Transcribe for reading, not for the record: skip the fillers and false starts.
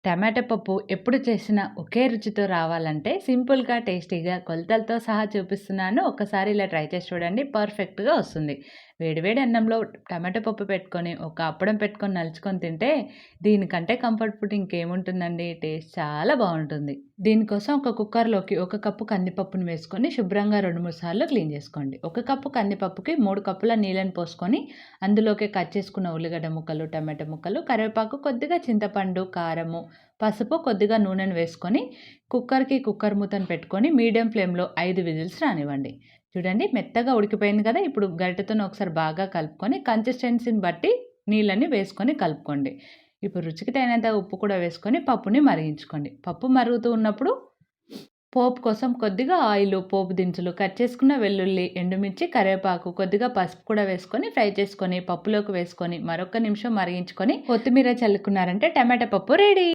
టమాటా పప్పు ఎప్పుడు చేసినా ఒకే రుచితో రావాలంటే సింపుల్‌గా, టేస్టీగా కొలతలతో సహా చూపిస్తున్నాను. ఒక్కసారి ఇలా ట్రై చేసి చూడండి. పర్ఫెక్ట్‌గా వస్తుంది. వేడి వేడి అన్నంలో టమాటా పప్పు పెట్టుకొని, ఒక అప్పడం పెట్టుకొని నలుచుకొని తింటే దీనికంటే కంఫర్ట్ ఫుడ్ ఇంకేముంటుందండి. టేస్ట్ చాలా బావుంటుంది. దీనికోసం ఒక కుక్కర్‌లోకి ఒక కప్పు కందిపప్పును వేసుకొని శుభ్రంగా 2, 3 సార్లు క్లీన్ చేసుకోండి. ఒక కప్పు కందిపప్పుకి 3 కప్పుల నీళ్ళని పోసుకొని అందులోకి కట్ చేసుకున్న ఉల్లిగడ్డ ముక్కలు, టమాటా ముక్కలు, కరివేపాకు, కొద్దిగా చింతపండు, కారము, పసుపు, కొద్దిగా నూనెను వేసుకొని కుక్కర్ మూతను పెట్టుకొని మీడియం ఫ్లేమ్‌లో 5 విజిల్స్ రానివ్వండి. చూడండి మెత్తగా ఉడికిపోయింది కదా! ఇప్పుడు గరిటెతోని ఒకసారి బాగా కలుపుకొని కన్సిస్టెన్సీని బట్టి నీళ్ళని వేసుకొని కలుపుకోండి. ఇప్పుడు రుచికి తగినంత ఉప్పు కూడా వేసుకొని పప్పుని మరిగించుకోండి. పప్పు మరుగుతూ ఉన్నప్పుడు పోపు కోసం కొద్దిగా ఆయిలు, పోపు దినుసులు, కట్ చేసుకున్న వెల్లుల్లి, ఎండుమిర్చి, కరివేపాకు, కొద్దిగా పసుపు కూడా వేసుకొని ఫ్రై చేసుకొని పప్పులోకి వేసుకొని మరొక నిమిషం మరిగించుకొని కొత్తిమీర చల్లుకున్నారంటే టమాటా పప్పు రెడీ.